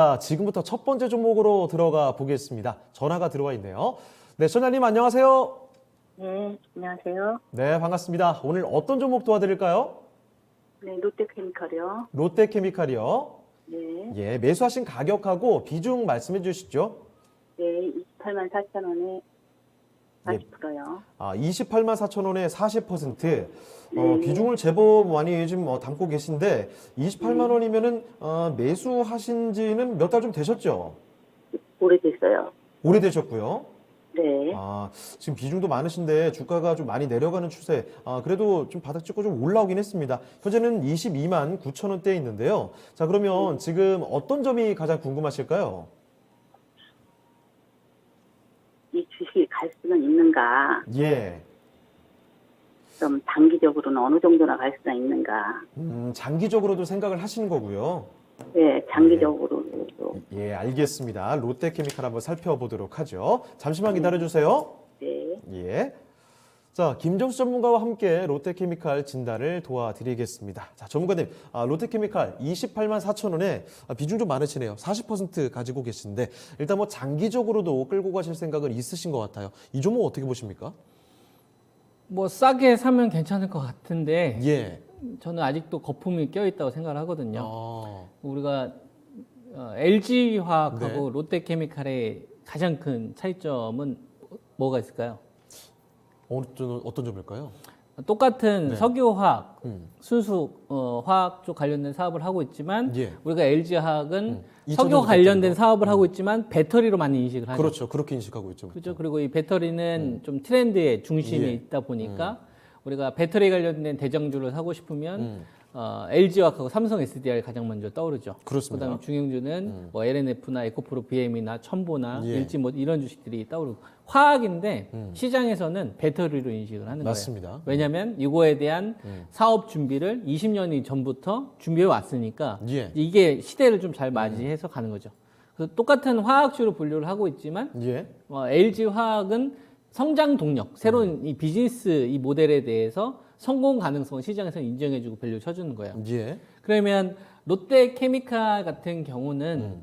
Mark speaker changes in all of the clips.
Speaker 1: 자, 지금부터 첫 번째 종목으로 들어가 보겠습니다. 전화가 들어와 있네요. 네, 소장님 안녕하세요.
Speaker 2: 네, 안녕하세요.
Speaker 1: 네, 반갑습니다. 오늘 어떤 종목 도와드릴까요?
Speaker 2: 네, 롯데케미칼이요.
Speaker 1: 롯데케미칼이요.
Speaker 2: 네,
Speaker 1: 예, 매수하신 가격하고 비중 말씀해 주시죠.
Speaker 2: 네, 28만 4천 원에
Speaker 1: 예.
Speaker 2: 40%요.
Speaker 1: 28만 4천 원에 40%.
Speaker 2: 네.
Speaker 1: 비중을 제법 많이 좀 담고 계신데 28만 원이면은 매수하신 지는 몇 달 좀 되셨죠?
Speaker 2: 오래됐어요.
Speaker 1: 오래되셨고요.
Speaker 2: 네,
Speaker 1: 지금 비중도 많으신데 주가가 좀 많이 내려가는 추세. 그래도 좀 바닥 찍고 좀 올라오긴 했습니다. 현재는 22만 9천 원대에 있는데요. 자, 그러면 지금 어떤 점이 가장 궁금하실까요?
Speaker 2: 이 주식이 갈 수는 있는가?
Speaker 1: 예.
Speaker 2: 좀 단기적으로는 어느 정도나 갈 수는 있는가?
Speaker 1: 장기적으로도 생각을 하시는 거고요.
Speaker 2: 네, 장기적으로도.
Speaker 1: 예, 알겠습니다. 롯데케미칼 한번 살펴보도록 하죠. 잠시만 기다려주세요.
Speaker 2: 네,
Speaker 1: 예. 자, 김정수 전문가와 함께 롯데케미칼 진단을 도와드리겠습니다. 자, 전문가님, 롯데케미칼 28만 4천 원에 비중 좀 많으시네요. 40% 가지고 계신데 일단 뭐 장기적으로도 끌고 가실 생각은 있으신 것 같아요. 이 종목 어떻게 보십니까?
Speaker 3: 뭐 싸게 사면 괜찮을 것 같은데
Speaker 1: 예.
Speaker 3: 저는 아직도 거품이 껴있다고 생각을 하거든요.
Speaker 1: 아,
Speaker 3: 우리가 LG화학하고
Speaker 1: 네.
Speaker 3: 롯데케미칼의 가장 큰 차이점은 뭐가 있을까요?
Speaker 1: 어떤 점일까요?
Speaker 3: 똑같은
Speaker 1: 네.
Speaker 3: 석유화학,
Speaker 1: 음.
Speaker 3: 순수 화학 쪽 관련된 사업을 하고 있지만
Speaker 1: 예.
Speaker 3: 우리가 LG화학은
Speaker 1: 2000
Speaker 3: 석유
Speaker 1: 년도
Speaker 3: 관련된
Speaker 1: 배터리로.
Speaker 3: 사업을 하고 있지만 배터리로 많이 인식을 하죠.
Speaker 1: 그렇죠. 그렇게 인식하고 있죠.
Speaker 3: 그렇죠. 그리고 이 배터리는 좀 트렌드의 중심에
Speaker 1: 예.
Speaker 3: 있다 보니까 우리가 배터리 관련된 대장주를 사고 싶으면
Speaker 1: 음.
Speaker 3: LG화학하고 삼성 SDI를 가장 먼저 떠오르죠.
Speaker 1: 그렇습니다.
Speaker 3: 그다음에 중형주는 뭐 LNF나 에코프로 BM이나 첨보나
Speaker 1: 예.
Speaker 3: 일지 뭐 이런 주식들이 떠오르고 화학인데 시장에서는 배터리로 인식을 하는
Speaker 1: 맞습니다.
Speaker 3: 거예요. 왜냐하면 이거에 대한 사업 준비를 20년이 전부터 준비해 왔으니까
Speaker 1: 예.
Speaker 3: 이게 시대를 좀 잘 맞이해서 가는 거죠. 그래서 똑같은 화학주로 분류를 하고 있지만
Speaker 1: 예.
Speaker 3: LG 화학은 성장 동력, 새로운 이 비즈니스 이 모델에 대해서 성공 가능성을 시장에서 인정해주고 밸류 쳐주는 거예요.
Speaker 1: 예.
Speaker 3: 그러면 롯데케미칼 같은 경우는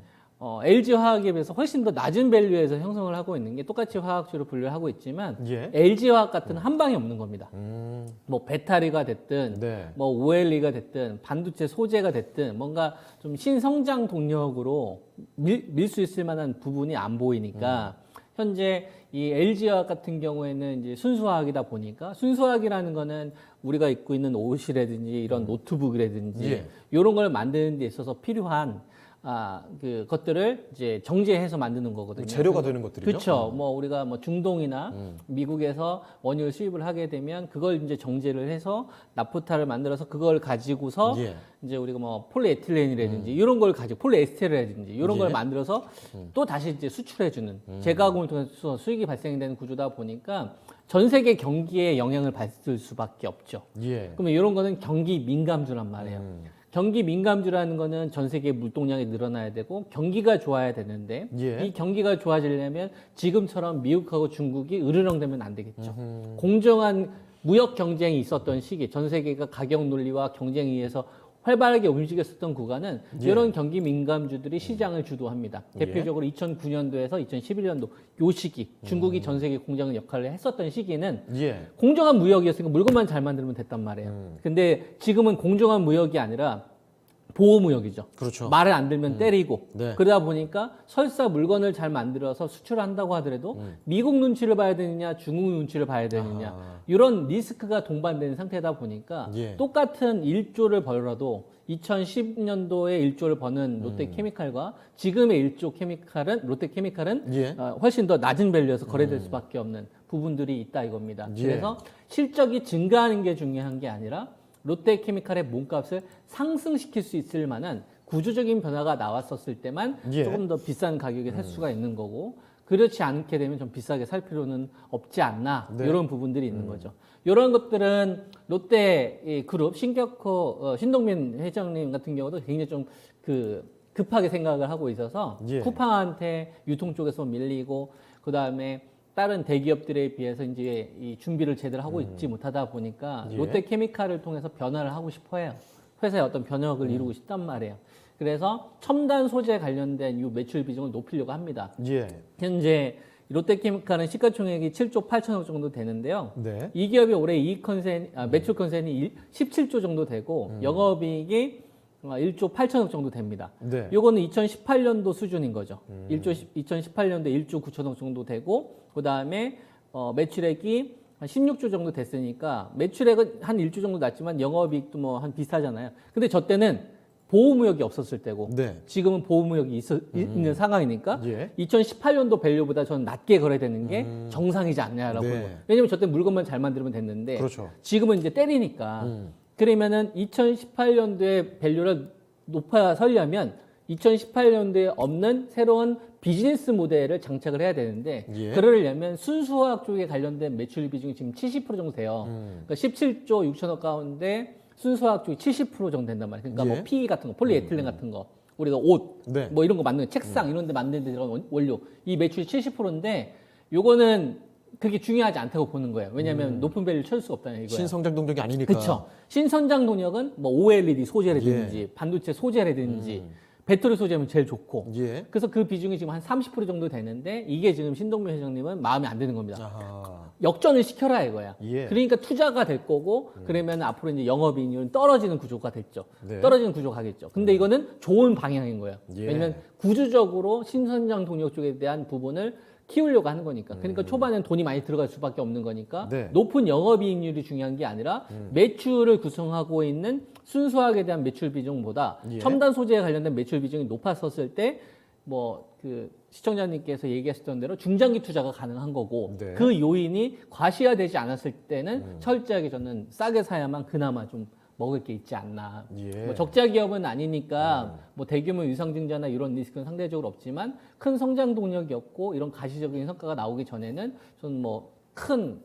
Speaker 3: LG 화학에 비해서 훨씬 더 낮은 밸류에서 형성을 하고 있는 게 똑같이 화학주로 분류를 하고 있지만
Speaker 1: 예.
Speaker 3: LG 화학 같은 한 방이 없는 겁니다.
Speaker 1: 음.
Speaker 3: 뭐 배터리가 됐든
Speaker 1: 네.
Speaker 3: 뭐 OLE가 됐든 반도체 소재가 됐든 뭔가 좀 신성장 동력으로 밀 수 있을 만한 부분이 안 보이니까 현재 이 LG화학 같은 경우에는 이제 순수화학이다 보니까 순수화학이라는 거는 우리가 입고 있는 옷이라든지 이런 노트북이라든지
Speaker 1: 예.
Speaker 3: 이런 걸 만드는 데 있어서 필요한 그 것들을 이제 정제해서 만드는 거거든요.
Speaker 1: 재료가 되는 것들이죠.
Speaker 3: 그렇죠. 뭐 우리가 뭐 중동이나 미국에서 원유를 수입을 하게 되면 그걸 이제 정제를 해서 나프타를 만들어서 그걸 가지고서
Speaker 1: 예.
Speaker 3: 이제 우리가 뭐 폴리에틸렌이라든지 이런 걸 가지고 폴리에스테르라든지 이런
Speaker 1: 예.
Speaker 3: 걸 만들어서 또 다시 이제 수출해주는 재가공을 통해서 수익이 발생되는 구조다 보니까 전 세계 경기에 영향을 받을 수밖에 없죠.
Speaker 1: 예.
Speaker 3: 그러면 이런 거는 경기 민감주란 말이에요. 경기 민감주라는 거는 전 세계 물동량이 늘어나야 되고 경기가 좋아야 되는데
Speaker 1: 예.
Speaker 3: 이 경기가 좋아지려면 지금처럼 미국하고 중국이 으르렁대면 안 되겠죠. 공정한 무역 경쟁이 있었던 시기, 전 세계가 가격 논리와 경쟁에 의해서 활발하게 움직였었던 구간은
Speaker 1: 예.
Speaker 3: 이런 경기 민감주들이 시장을 주도합니다. 대표적으로 2009년도에서 2011년도 요 시기 중국이 전 세계 공장 역할을 했었던 시기는
Speaker 1: 예.
Speaker 3: 공정한 무역이었으니까 물건만 잘 만들면 됐단 말이에요. 근데 지금은 공정한 무역이 아니라 보호무역이죠.
Speaker 1: 그렇죠.
Speaker 3: 말을 안 들면 때리고
Speaker 1: 네.
Speaker 3: 그러다 보니까 설사 물건을 잘 만들어서 수출한다고 하더라도 미국 눈치를 봐야 되느냐 중국 눈치를 봐야 되느냐 이런 리스크가 동반되는 상태다 보니까
Speaker 1: 예.
Speaker 3: 똑같은 1조를 벌어도 2010년도에 1조를 버는 롯데케미칼과 지금의 1조 케미칼은 롯데케미칼은
Speaker 1: 예.
Speaker 3: 훨씬 더 낮은 밸류에서 거래될 수밖에 없는 부분들이 있다 이겁니다.
Speaker 1: 예.
Speaker 3: 그래서 실적이 증가하는 게 중요한 게 아니라 롯데케미칼의 몸값을 상승시킬 수 있을 만한 구조적인 변화가 나왔었을 때만
Speaker 1: 예.
Speaker 3: 조금 더 비싼 가격에 살 수가 있는 거고 그렇지 않게 되면 좀 비싸게 살 필요는 없지 않나
Speaker 1: 네.
Speaker 3: 이런 부분들이 있는 거죠. 이런 것들은 롯데 그룹 신격호 신동민 회장님 같은 경우도 굉장히 좀 급하게 생각을 하고 있어서
Speaker 1: 예.
Speaker 3: 쿠팡한테 유통 쪽에서 밀리고 그 다음에 다른 대기업들에 비해서 이제 이 준비를 제대로 하고 있지 못하다 보니까
Speaker 1: 예.
Speaker 3: 롯데케미칼을 통해서 변화를 하고 싶어 해요. 회사의 어떤 변혁을 이루고 싶단 말이에요. 그래서 첨단 소재 관련된 이 매출 비중을 높이려고 합니다.
Speaker 1: 예.
Speaker 3: 현재 롯데케미칼은 시가총액이 7조 8천억 정도 되는데요.
Speaker 1: 네.
Speaker 3: 이 기업이 올해 매출 컨센이 17조 정도 되고 영업이익이 1조 8천억 정도 됩니다.
Speaker 1: 네.
Speaker 3: 요거는 2018년도 수준인 거죠. 2018년도에 1조 9천억 정도 되고 그다음에 매출액이 한 16조 정도 됐으니까 매출액은 한 1조 정도 낮지만 영업이익도 뭐 한 비슷하잖아요. 근데 저 때는 보호무역이 없었을 때고
Speaker 1: 네.
Speaker 3: 지금은 보호무역이 있는 상황이니까
Speaker 1: 예.
Speaker 3: 2018년도 밸류보다 저는 낮게 거래되는 게 정상이지 않냐라고
Speaker 1: 네.
Speaker 3: 보는 거예요. 왜냐면 저 때 물건만 잘 만들면 됐는데
Speaker 1: 그렇죠.
Speaker 3: 지금은 이제 때리니까 그러면은 2018년도에 밸류를 높아 서려면 2018년도에 없는 새로운 비즈니스 모델을 장착을 해야 되는데
Speaker 1: 예.
Speaker 3: 그러려면 순수화학 쪽에 관련된 매출 비중이 지금 70% 정도 돼요. 그러니까 17조 6천억 가운데 순수화학 쪽이 70% 정도 된단 말이에요. 그러니까
Speaker 1: 예.
Speaker 3: 뭐 PE 같은 거, 폴리에틸렌 같은 거, 우리가 옷,
Speaker 1: 네.
Speaker 3: 뭐 이런 거 만드는 책상 이런 데 만드는 데 들어간 원료 이 매출이 70%인데 요거는 그게 중요하지 않다고 보는 거예요. 왜냐하면 높은 밸류를 찾을 수가 없다는 이거예요.
Speaker 1: 신성장 동력이 아니니까.
Speaker 3: 그렇죠. 신선장 동력은 뭐 OLED 소재라든지 반도체 소재라든지 배터리 소재면 제일 좋고.
Speaker 1: 예.
Speaker 3: 그래서 그 비중이 지금 한 30% 정도 되는데 이게 지금 신동면 회장님은 마음에 안 드는 겁니다.
Speaker 1: 아하.
Speaker 3: 역전을 시켜라 이거야.
Speaker 1: 예.
Speaker 3: 그러니까 투자가 될 거고 그러면 앞으로 이제 영업이익률은 떨어지는 구조가 됐죠.
Speaker 1: 네.
Speaker 3: 떨어지는 구조가 가겠죠. 근데 이거는 좋은 방향인 거예요.
Speaker 1: 예.
Speaker 3: 왜냐면 구조적으로 신선장 동력 쪽에 대한 부분을 키우려고 하는 거니까. 그러니까 초반엔 돈이 많이 들어갈 수밖에 없는 거니까
Speaker 1: 네.
Speaker 3: 높은 영업이익률이 중요한 게 아니라 매출을 구성하고 있는 순수화학에 대한 매출 비중보다
Speaker 1: 예.
Speaker 3: 첨단 소재에 관련된 매출 비중이 높았었을 때 뭐 그 시청자님께서 얘기하셨던 대로 중장기 투자가 가능한 거고
Speaker 1: 네.
Speaker 3: 그 요인이 과시화되지 않았을 때는 철저하게 저는 싸게 사야만 그나마 좀 먹을 게 있지 않나.
Speaker 1: 예.
Speaker 3: 뭐 적자 기업은 아니니까 뭐 대규모 유상증자나 이런 리스크는 상대적으로 없지만 큰 성장 동력이 없고 이런 가시적인 성과가 나오기 전에는 저는 뭐 큰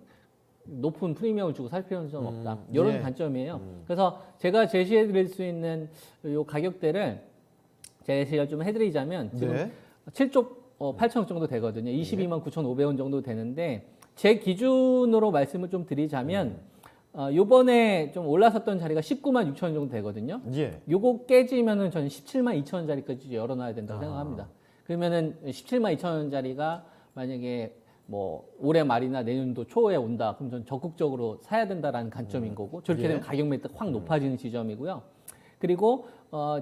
Speaker 3: 높은 프리미엄을 주고 살 필요는 좀 없다. 이런
Speaker 1: 예.
Speaker 3: 관점이에요. 그래서 제가 제시해 드릴 수 있는 요 가격대를 제시를 좀 해드리자면 지금
Speaker 1: 네.
Speaker 3: 7조 8천억 정도 되거든요. 22만 9,500원 정도 되는데 제 기준으로 말씀을 좀 드리자면 요번에 좀 올라섰던 자리가 19만 6천 원 정도 되거든요.
Speaker 1: 예.
Speaker 3: 요거 깨지면은 저는 17만 2천 원짜리까지 열어놔야 된다고 생각합니다. 그러면은 17만 2천 원짜리가 만약에 뭐 올해 말이나 내년도 초에 온다. 그럼 전 적극적으로 사야 된다라는 관점인 거고 저렇게
Speaker 1: 예.
Speaker 3: 되면 가격 매트가 확 높아지는 지점이고요. 그리고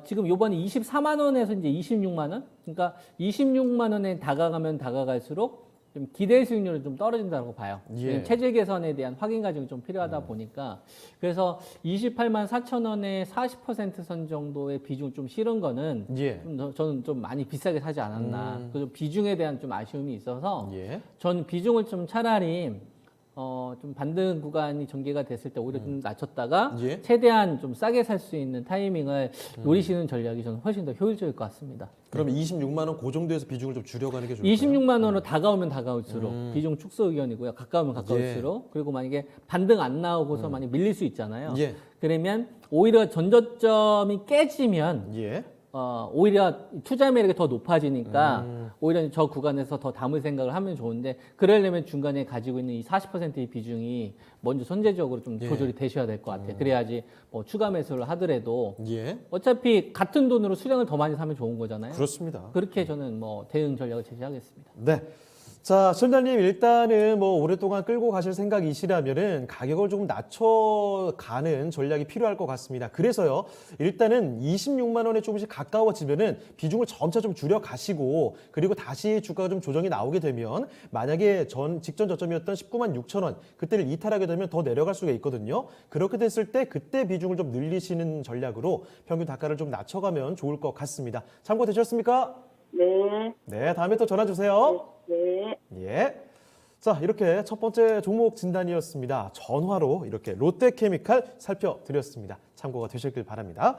Speaker 3: 지금 요번에 24만 원에서 이제 26만 원. 그러니까 26만 원에 다가가면 다가갈수록 좀 기대 수익률은 좀 떨어진다고 봐요.
Speaker 1: 예.
Speaker 3: 체질 개선에 대한 확인 과정이 좀 필요하다 보니까 그래서 28만 4천 원에 40%선 정도의 비중 좀 실은 거는
Speaker 1: 예.
Speaker 3: 저는 좀 많이 비싸게 사지 않았나. 그래서 비중에 대한 좀 아쉬움이 있어서
Speaker 1: 예.
Speaker 3: 전 비중을 좀 차라리 좀 반등 구간이 전개가 됐을 때 오히려 좀 낮췄다가
Speaker 1: 예.
Speaker 3: 최대한 좀 싸게 살 수 있는 타이밍을 노리시는 전략이 저는 훨씬 더 효율적일 것 같습니다.
Speaker 1: 그러면 26만 원 그 정도에서 비중을 좀 줄여가는 게 좋을까요?
Speaker 3: 26만 원으로 다가오면 다가올수록 비중 축소 의견이고요. 가까우면 가까울수록 그리고 만약에 반등 안 나오고서 만약 밀릴 수 있잖아요.
Speaker 1: 예.
Speaker 3: 그러면 오히려 전저점이 깨지면
Speaker 1: 예.
Speaker 3: 오히려 투자 매력이 더 높아지니까 오히려 저 구간에서 더 담을 생각을 하면 좋은데 그러려면 중간에 가지고 있는 이 40%의 비중이 먼저 선제적으로 좀
Speaker 1: 예.
Speaker 3: 조절이 되셔야 될 것 같아요. 그래야지 뭐 추가 매수를 하더라도
Speaker 1: 예.
Speaker 3: 어차피 같은 돈으로 수량을 더 많이 사면 좋은 거잖아요.
Speaker 1: 그렇습니다.
Speaker 3: 그렇게 저는 뭐 대응 전략을 제시하겠습니다.
Speaker 1: 네. 자, 시청자님 일단은 뭐 오랫동안 끌고 가실 생각이시라면은 가격을 조금 낮춰가는 전략이 필요할 것 같습니다. 그래서요, 일단은 26만 원에 조금씩 가까워지면은 비중을 점차 좀 줄여 가시고 그리고 다시 주가가 좀 조정이 나오게 되면 만약에 직전 저점이었던 19만 6천 원 그때를 이탈하게 되면 더 내려갈 수가 있거든요. 그렇게 됐을 때 그때 비중을 좀 늘리시는 전략으로 평균 단가를 좀 낮춰가면 좋을 것 같습니다. 참고되셨습니까?
Speaker 2: 네.
Speaker 1: 네, 다음에 또 전화 주세요.
Speaker 2: 네.
Speaker 1: 예. 자, 이렇게 첫 번째 종목 진단이었습니다. 전화로 이렇게 롯데케미칼 살펴드렸습니다. 참고가 되셨길 바랍니다.